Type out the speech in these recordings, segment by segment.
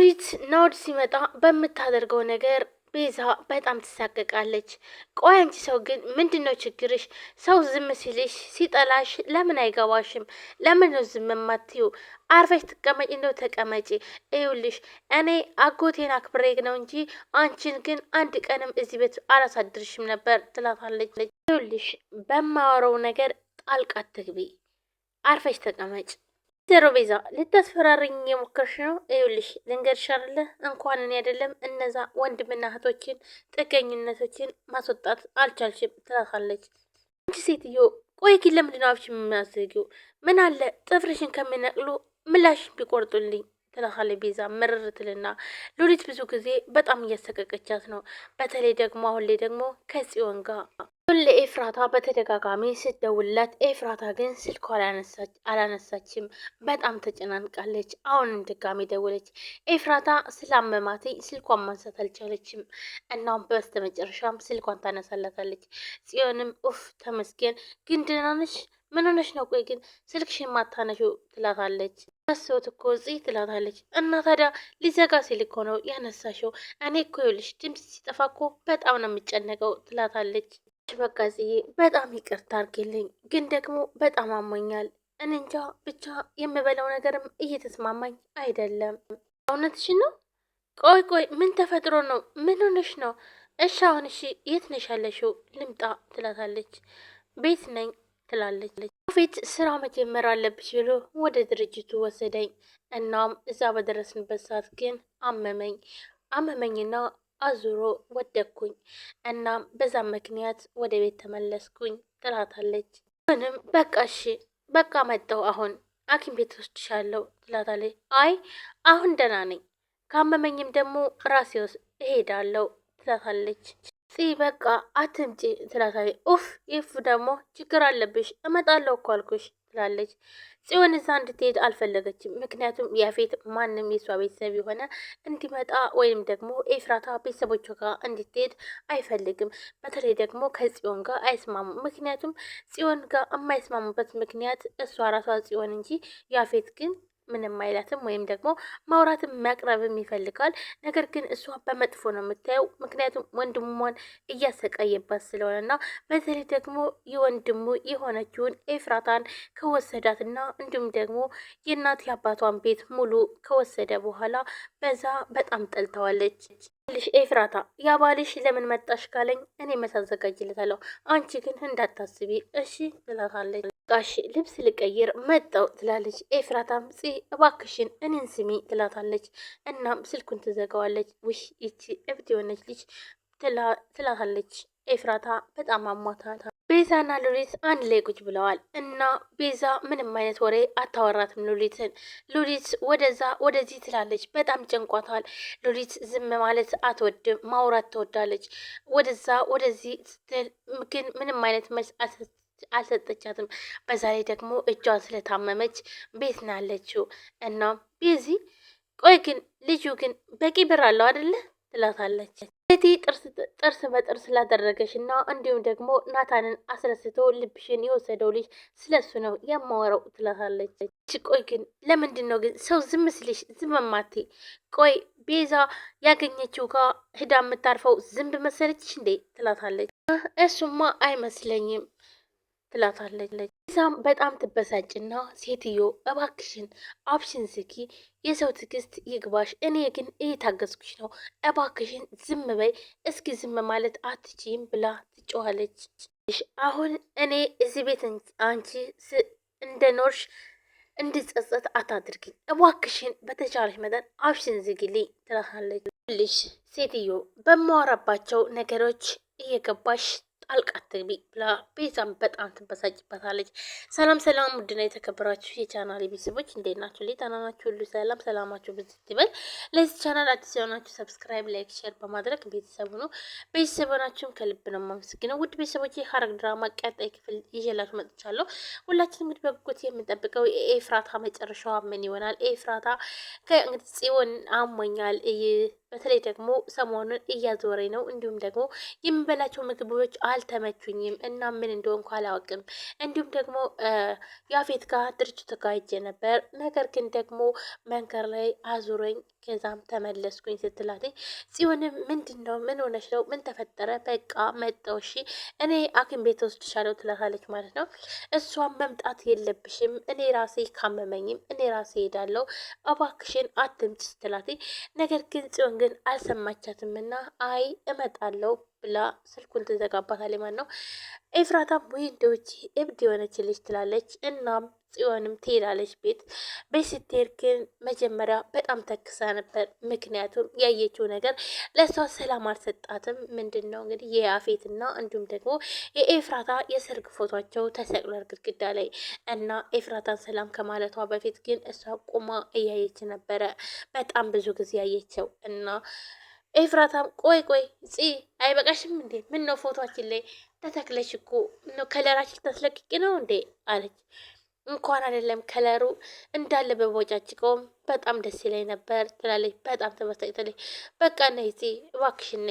ሉሊት ናኦድ ሲመጣ በምታደርገው ነገር ቤዛ በጣም ትሳቀቃለች። ቆይ አንቺ ሰው ግን ምንድነው ችግርሽ? ሰው ዝም ሲልሽ ሲጠላሽ ለምን አይገባሽም? ለምን ነው ዝም የማትዩ? አርፈሽ ትቀመጪ እንደው ተቀመጪ። እዩልሽ እኔ አጎቴን አክብሬ ነው እንጂ አንቺን ግን አንድ ቀንም እዚህ ቤት አላሳድርሽም ነበር ትላታለች። እዩልሽ በማወራው ነገር ጣልቃ አትግቢ፣ አርፈሽ ተቀመጭ። ወይዘሮ ቤዛ ልታስፈራሪኝ የሞከርሽ ነው? ይኸውልሽ ልንገርሽ አይደለ እንኳን እኔ አይደለም እነዛ ወንድምና እህቶችን ጥገኝነቶችን ማስወጣት አልቻልሽም ትላታለች። አንቺ ሴትዮ ቆይ ግን ለምንድን ነው አፍሽን የሚያዘጊው? ምን አለ ጥፍርሽን ከሚነቅሉ ምላሽ ቢቆርጡልኝ ትላታለች። ቤዛ ምርር ትልና ሉሊት ብዙ ጊዜ በጣም እያሰቀቀቻት ነው። በተለይ ደግሞ አሁን ላይ ደግሞ ከጽዮን ጋር ለኤፍራታ በተደጋጋሚ ስትደውልላት ኤፍራታ ግን ስልኳ አላነሳችም። በጣም ተጨናንቃለች። አሁንም ድጋሚ ደውለች። ኤፍራታ ስላመማት ስልኳን ማንሳት አልቻለችም። እናም በስተመጨረሻም ስልኳን ታነሳላታለች። ጽዮንም ኡፍ ተመስገን፣ ግን ደህና ነሽ? ምን ሆነሽ ነው? ቆይ ግን ስልክሽን ማታነሺው ትላታለች። ያሰውት እኮ ጽ ትላታለች። እና ታዲያ ሊዘጋ ሲል እኮ ነው ያነሳሽው። እኔ እኮ ይኸውልሽ ድምፅ ሲጠፋ እኮ በጣም ነው የምጨነቀው ትላታለች። በቃ ጽዬ በጣም ይቅርታ አድርጌልኝ፣ ግን ደግሞ በጣም አሞኛል። እኔ እንጃ ብቻ የምበላው ነገርም እየተስማማኝ አይደለም። እውነትሽን ነው? ቆይ ቆይ ምን ተፈጥሮ ነው? ምን ሆነሽ ነው? እሺ አሁን እሺ የት ነሽ ያለሽው? ልምጣ ትላታለች። ቤት ነኝ ትላለች። ፊት ስራ መጀመር አለብሽ ብሎ ወደ ድርጅቱ ወሰደኝ። እናም እዛ በደረስንበት ሰዓት ግን አመመኝና አዙሮ ወደኩኝ። እናም በዛም ምክንያት ወደ ቤት ተመለስኩኝ ትላታለች። ምንም በቃ እሺ በቃ መጣሁ፣ አሁን ሐኪም ቤት ወስድሻለሁ ትላታለች። አይ አሁን ደህና ነኝ፣ ካመመኝም ደግሞ ራሴ እሄዳለሁ ትላታለች። በቃ አትምጪ ትላታለች። ኡፍ ይፍ ደግሞ ችግር አለብሽ፣ እመጣለሁ እኮ አልኩሽ ትላለች። ጽዮን እዛ እንድትሄድ አልፈለገችም። ምክንያቱም ያፌት ማንም የሷ ቤተሰብ የሆነ እንዲመጣ ወይም ደግሞ ኤፍራታ ቤተሰቦቿ ጋር እንድትሄድ አይፈልግም። በተለይ ደግሞ ከጽዮን ጋር አይስማሙም። ምክንያቱም ጽዮን ጋር የማይስማሙበት ምክንያት እሷ ራሷ ጽዮን እንጂ ያፌት ግን ምንም አይላትም፣ ወይም ደግሞ ማውራትም መቅረብም ይፈልጋል። ነገር ግን እሷ በመጥፎ ነው የምታየው። ምክንያቱም ወንድሟን እያሰቃየባት ስለሆነና በተለይ ደግሞ የወንድሙ የሆነችውን ኤፍራታን ከወሰዳትና እንዲሁም ደግሞ የእናት የአባቷን ቤት ሙሉ ከወሰደ በኋላ በዛ በጣም ጠልተዋለች። ልሽ ኤፍራታ ያባልሽ ለምን መጣሽ ካለኝ እኔ መሳዘጋጅለታለሁ፣ አንቺ ግን እንዳታስቢ እሺ ትላታለች። ጋሽ ልብስ ልቀይር መጣው ትላለች። ኤፍራታም እባክሽን እኔን ስሚ ትላታለች። እናም ስልኩን ትዘጋዋለች። ውሽ ይቺ እብድ የሆነች ልጅ ትላታለች። ኤፍራታ በጣም አሟታል። ቤዛና ሉሊት አንድ ላይ ቁጭ ብለዋል እና ቤዛ ምንም አይነት ወሬ አታወራትም ሉሊትን። ሉሊት ወደዛ ወደዚህ ትላለች። በጣም ጨንቋታል። ሉሊት ዝም ማለት አትወድም፣ ማውራት ትወዳለች። ወደዛ ወደዚህ ስትል ግን ምንም አይነት መልስ አልሰጠቻትም። በዛ ላይ ደግሞ እጇን ስለታመመች ቤት ነው ያለችው። እና ቤዚ ቆይ ግን ልጁ ግን በቂ ብር አለው አይደለ ትላታለች። ቤቲ ጥርስ በጥርስ ስላደረገሽ እና እንዲሁም ደግሞ ናታንን አስረስቶ ልብሽን የወሰደው ልጅ ስለሱ ነው የማወራው ትላታለች። ቆይ ግን ለምንድን ነው ግን ሰው ዝም ስልሽ ዝም ማቴ? ቆይ ቤዛ ያገኘችው ጋር ሂዳ የምታርፈው ዝንብ መሰለችሽ እንዴ ትላታለች። እሱማ አይመስለኝም ትላታለች። ዛም በጣም ትበሳጭና ሴትዮ እባክሽን አፍሽን ዝጊ፣ የሰው ትዕግስት ይግባሽ፣ እኔ ግን እየታገዝኩሽ ነው፣ እባክሽን ዝም በይ፣ እስኪ ዝም ማለት አትችይም ብላ ትጮኋለች። አሁን እኔ እዚህ ቤት አንቺ እንደኖርሽ እንድጸጸት አታድርጊኝ፣ እባክሽን በተቻለሽ መጠን አፍሽን ዝጊልኝ ትላታለች። ልሽ ሴትዮ በማወራባቸው ነገሮች እየገባሽ ጣልቃ አትግቢ ብላ ቤዛም በጣም ትበሳጭበታለች። ሰላም ሰላም፣ ውድና የተከበራችሁ የቻናል ቤተሰቦች እንዴት ናችሁ? ደህና ናችሁ? ሁሉ ሰላም ሰላማችሁ ብዙ ይበል። ለዚህ ቻናል አዲስ የሆናችሁ ሰብስክራይብ፣ ላይክ፣ ሼር በማድረግ ቤተሰቡ ነው። ቤተሰቡ ናችሁም ከልብ ነው የማመሰግነው። ውድ ቤተሰቦች ሐረግ ድራማ ቀጣይ ክፍል ይዤላችሁ መጥቻለሁ። ሁላችንም እንግዲህ በጉጉት የምንጠብቀው የኤፍራታ መጨረሻዋ ምን ይሆናል? ኤፍራታ ከእንግዲህ ጽዮን አሞኛል በተለይ ደግሞ ሰሞኑን እያዞረኝ ነው፣ እንዲሁም ደግሞ የምበላቸው ምግቦች አልተመቹኝም እና ምን እንደሆንኩ አላውቅም። እንዲሁም ደግሞ ያፌት ጋር ድርጅቱ ጋር ሄጄ ነበር፣ ነገር ግን ደግሞ መንገድ ላይ አዙረኝ ከዛም ተመለስኩኝ ስትላት ጽዮንም ምንድን ነው ምን ሆነሽ ነው ምን ተፈጠረ? በቃ መጣሁ እሺ እኔ ሐኪም ቤት ወስድሻለሁ ትላታለች ማለት ነው። እሷም መምጣት የለብሽም እኔ ራሴ ካመመኝም እኔ ራሴ ሄዳለሁ እባክሽን አትምጭ ስትላት፣ ነገር ግን ጽዮን ግን አልሰማቻትም እና አይ እመጣለሁ ብላ ስልኩን ትዘጋባታለች ማለት ነው። ኤፍራታም ወይ እንደውቺ እብድ የሆነች ልጅ ትላለች። እናም ጽዮንም ትሄዳለች ቤት ስትሄድ ግን መጀመሪያ በጣም ተክሳ ነበር። ምክንያቱም ያየችው ነገር ለእሷ ሰላም አልሰጣትም። ምንድን ነው እንግዲህ የአፌትና እንዲሁም ደግሞ የኤፍራታ የሰርግ ፎቷቸው ተሰቅሏል ግድግዳ ላይ እና ኤፍራታን ሰላም ከማለቷ በፊት ግን እሷ ቁማ እያየች ነበረ። በጣም ብዙ ጊዜ ያየችው እና ኤፍራታም ቆይ አይበቃሽም እንዴ? ምን ነው ፎቶችን ላይ ተተክለሽ እኮ ነው ከለራችን ታስለቅቂ ነው እንዴ አለች። እንኳን አይደለም ከለሩ እንዳለ በቦጫጭቀውም በጣም ደስ ይለኝ ነበር ትላለች። በጣም ተበሳጭታለች። በቃ ነይ እባክሽን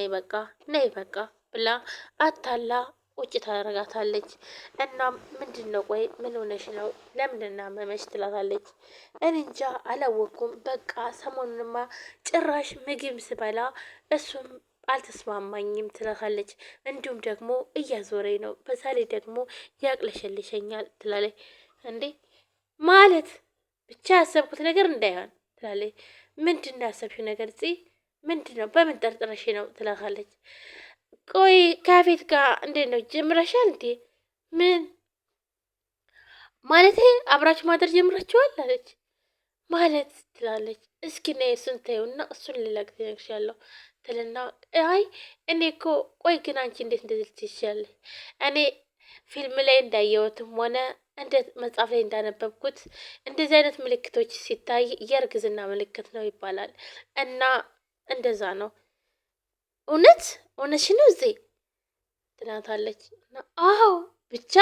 ነይ በቃ ብላ አታላ ቁጭ ታደርጋታለች። እናም ምንድን ነው ቆይ ምን ሆነሽ ነው ለምንድን ነው ያመመሽ ትላታለች። እኔ እንጃ አላወኩም በቃ ሰሞኑንማ ጭራሽ ምግብ ስበላ እሱም አልተስማማኝም ትላታለች። እንዲሁም ደግሞ እያዞረኝ ነው በዛ ላይ ደግሞ ያቅለሸልሸኛል ትላለች። እንዴ ማለት ብቻ ያሰብኩት ነገር እንዳይሆን ትላለች። ምንድን ነው ያሰብሽው ነገር ምንድን ነው በምን ጠርጥረሽ ነው ትላታለች። ቆይ ከቤት ጋር እንዴት ነው ጀምረሻል እንዴ? ምን ማለቴ አብራችሁ ማደር ጀምራችኋል አለች። ማለት ትላለች። እስኪ ነይ እሱን ተይውና እሱን ሌላ ጊዜ እነግርሻለሁ ትልና አይ እኔ እኮ ቆይ ግን አንቺ እንዴት እንደዚህ ትችያለሽ? እኔ ፊልም ላይ እንዳየሁትም ሆነ እንደ መጽሐፍ ላይ እንዳነበብኩት እንደዚህ አይነት ምልክቶች ሲታይ የእርግዝና ምልክት ነው ይባላል እና እንደዛ ነው። እውነትሽ ነው እዚህ ትላታለች። አዎ ብቻ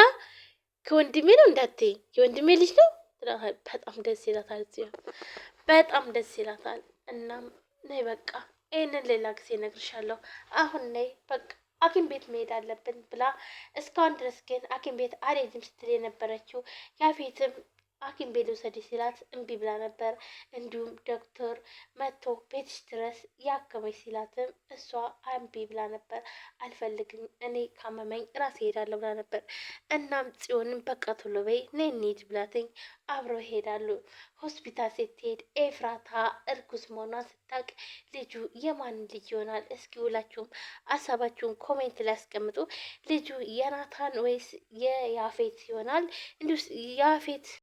ከወንድሜ ነው እንዳትዪ የወንድሜ ልጅ ነው ትላታለች። በጣም ደስ ይላታል ሲሆን በጣም ደስ ይላታል። እናም ነይ በቃ ይህንን ሌላ ጊዜ እነግርሻለሁ አሁን ነይ በቃ ሐኪም ቤት መሄድ አለብን ብላ እስካሁን ድረስ ግን ሐኪም ቤት አልሄድም ስትል የነበረችው ያፌትም ሐኪም ቤት ውሰድሽ ሲላት እምቢ ብላ ነበር። እንዲሁም ዶክተር መጥቶ ቤትሽ ድረስ ያከመች ሲላትም እሷ እምቢ ብላ ነበር። አልፈልግም እኔ ካመመኝ ራሴ ሄዳለሁ ብላ ነበር። እናም ጽዮንም በቃ ቶሎ በይ ነይ እንሂድ ብላትኝ አብረው ይሄዳሉ። ሆስፒታል ስትሄድ ኤፍራታ እርጉዝ መሆኗን ስታውቅ ልጁ የማን ልጅ ይሆናል? እስኪ ሁላችሁም ሀሳባችሁን ኮሜንት ላይ አስቀምጡ። ልጁ የናታን ወይስ የያፌት ይሆናል? እንዲሁ ያፌት